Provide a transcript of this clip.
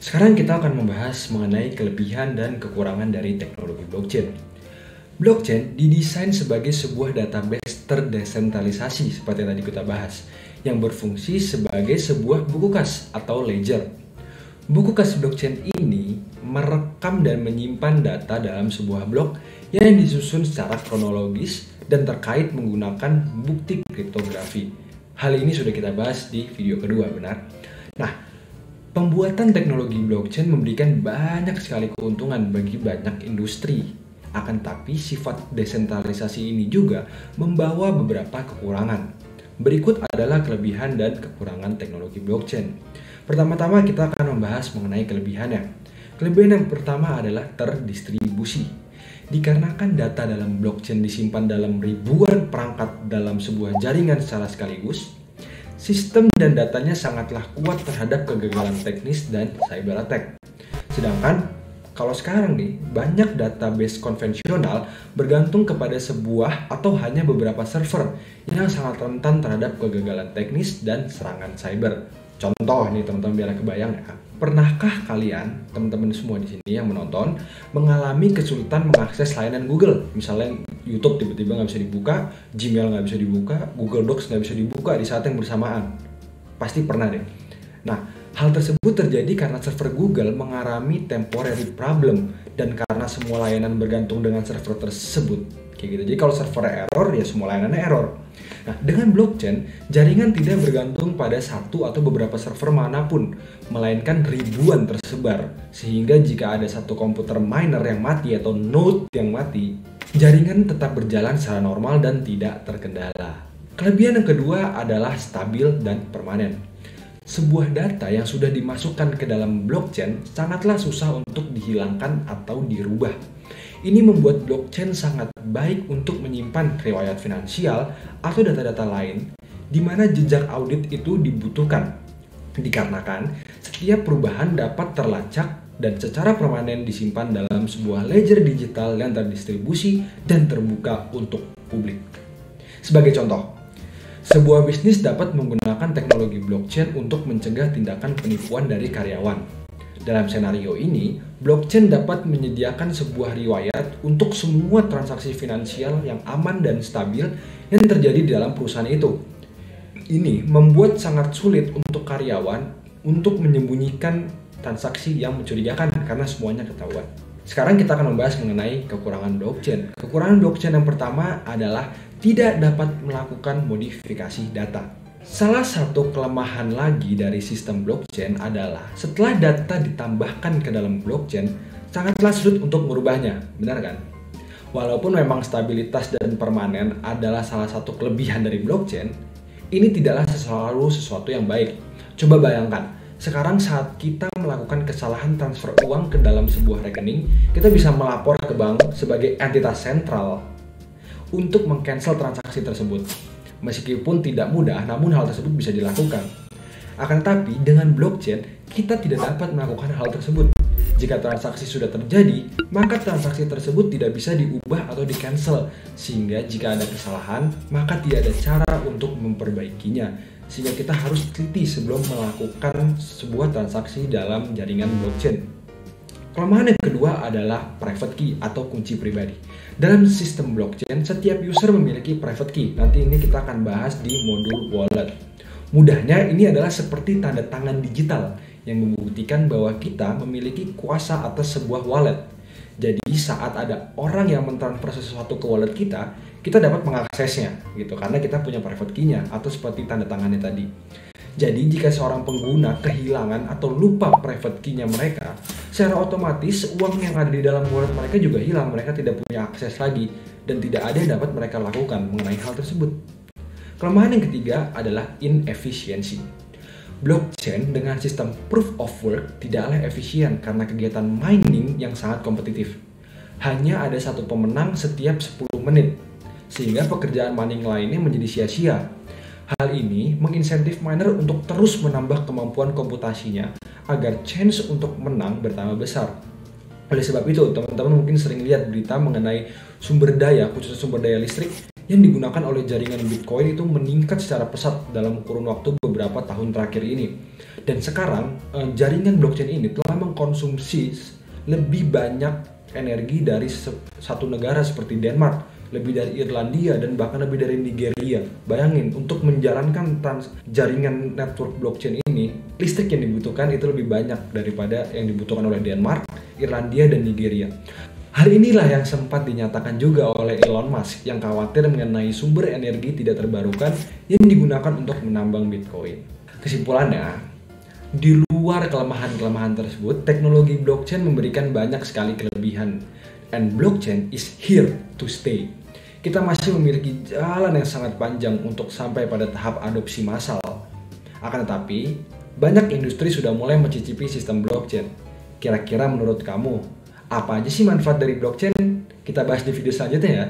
Sekarang kita akan membahas mengenai kelebihan dan kekurangan dari teknologi blockchain. Blockchain didesain sebagai sebuah database terdesentralisasi seperti yang tadi kita bahas, yang berfungsi sebagai sebuah buku kas atau ledger. Buku kas blockchain ini merekam dan menyimpan data dalam sebuah blok yang disusun secara kronologis dan terkait menggunakan bukti kriptografi. Hal ini sudah kita bahas di video kedua, benar? Nah, pembuatan teknologi blockchain memberikan banyak sekali keuntungan bagi banyak industri. Akan tapi sifat desentralisasi ini juga membawa beberapa kekurangan. Berikut adalah kelebihan dan kekurangan teknologi blockchain. Pertama-tama kita akan membahas mengenai kelebihannya. Kelebihan yang pertama adalah terdistribusi. Dikarenakan data dalam blockchain disimpan dalam ribuan perangkat dalam sebuah jaringan secara sekaligus, sistem dan datanya sangatlah kuat terhadap kegagalan teknis dan cyber attack. Sedangkan kalau sekarang nih, banyak database konvensional bergantung kepada sebuah atau hanya beberapa server yang sangat rentan terhadap kegagalan teknis dan serangan cyber. Contoh nih teman-teman biar kebayang ya. Pernahkah kalian, teman-teman semua di sini yang menonton, mengalami kesulitan mengakses layanan Google? Misalnya YouTube tiba-tiba nggak bisa dibuka, Gmail nggak bisa dibuka, Google Docs nggak bisa dibuka di saat yang bersamaan. Pasti pernah deh. Nah, hal tersebut terjadi karena server Google mengalami temporary problem dan karena semua layanan bergantung dengan server tersebut. Kayak gitu. Jadi kalau server error, ya semua layanannya error. Nah, dengan blockchain, jaringan tidak bergantung pada satu atau beberapa server manapun, melainkan ribuan tersebar. Sehingga jika ada satu komputer miner yang mati atau node yang mati, jaringan tetap berjalan secara normal dan tidak terkendala. Kelebihan yang kedua adalah stabil dan permanen. Sebuah data yang sudah dimasukkan ke dalam blockchain sangatlah susah untuk dihilangkan atau dirubah. Ini membuat blockchain sangat baik untuk menyimpan riwayat finansial atau data-data lain di mana jejak audit itu dibutuhkan. Dikarenakan setiap perubahan dapat terlacak dan secara permanen disimpan dalam sebuah ledger digital yang terdistribusi dan terbuka untuk publik. Sebagai contoh, sebuah bisnis dapat menggunakan teknologi blockchain untuk mencegah tindakan penipuan dari karyawan. Dalam senario ini, blockchain dapat menyediakan sebuah riwayat untuk semua transaksi finansial yang aman dan stabil yang terjadi di dalam perusahaan itu. Ini membuat sangat sulit untuk karyawan untuk menyembunyikan transaksi yang mencurigakan karena semuanya ketahuan. Sekarang kita akan membahas mengenai kekurangan blockchain. Kekurangan blockchain yang pertama adalah tidak dapat melakukan modifikasi data. Salah satu kelemahan lagi dari sistem blockchain adalah setelah data ditambahkan ke dalam blockchain, sangatlah sulit untuk merubahnya, benar kan? Walaupun memang stabilitas dan permanen adalah salah satu kelebihan dari blockchain, ini tidaklah selalu sesuatu yang baik. Coba bayangkan, sekarang saat kita melakukan kesalahan transfer uang ke dalam sebuah rekening, kita bisa melapor ke bank sebagai entitas sentral untuk meng-cancel transaksi tersebut. Meskipun tidak mudah, namun hal tersebut bisa dilakukan. Akan tetapi, dengan blockchain, kita tidak dapat melakukan hal tersebut. Jika transaksi sudah terjadi, maka transaksi tersebut tidak bisa diubah atau di-cancel. Sehingga jika ada kesalahan, maka tidak ada cara untuk memperbaikinya. Sehingga kita harus teliti sebelum melakukan sebuah transaksi dalam jaringan blockchain. Kelemahan yang kedua adalah private key atau kunci pribadi. Dalam sistem blockchain, setiap user memiliki private key. Nanti ini kita akan bahas di modul wallet. Mudahnya, ini adalah seperti tanda tangan digital yang membuktikan bahwa kita memiliki kuasa atas sebuah wallet. Jadi saat ada orang yang mentransfer sesuatu ke wallet kita, kita dapat mengaksesnya gitu karena kita punya private key-nya atau seperti tanda tangannya tadi. Jadi jika seorang pengguna kehilangan atau lupa private key-nya mereka, secara otomatis uang yang ada di dalam wallet mereka juga hilang, mereka tidak punya akses lagi dan tidak ada yang dapat mereka lakukan mengenai hal tersebut. Kelemahan yang ketiga adalah inefisiensi. Blockchain dengan sistem proof of work tidaklah efisien karena kegiatan mining yang sangat kompetitif. Hanya ada satu pemenang setiap 10 menit, sehingga pekerjaan mining lainnya menjadi sia-sia. Hal ini menginsentif miner untuk terus menambah kemampuan komputasinya agar chance untuk menang bertambah besar. Oleh sebab itu, teman-teman mungkin sering lihat berita mengenai sumber daya, khususnya sumber daya listrik, yang digunakan oleh jaringan Bitcoin itu meningkat secara pesat dalam kurun waktu beberapa tahun terakhir ini. Dan sekarang jaringan blockchain ini telah mengkonsumsi lebih banyak energi dari satu negara seperti Denmark, lebih dari Irlandia, dan bahkan lebih dari Nigeria. Bayangin, untuk menjalankan jaringan network blockchain ini, listrik yang dibutuhkan itu lebih banyak daripada yang dibutuhkan oleh Denmark, Irlandia, dan Nigeria. Hal inilah yang sempat dinyatakan juga oleh Elon Musk yang khawatir mengenai sumber energi tidak terbarukan yang digunakan untuk menambang Bitcoin. Kesimpulannya, di luar kelemahan-kelemahan tersebut, teknologi blockchain memberikan banyak sekali kelebihan, and blockchain is here to stay. Kita masih memiliki jalan yang sangat panjang untuk sampai pada tahap adopsi massal. Akan tetapi, banyak industri sudah mulai mencicipi sistem blockchain. Kira-kira menurut kamu, apa aja sih manfaat dari blockchain? Kita bahas di video selanjutnya ya.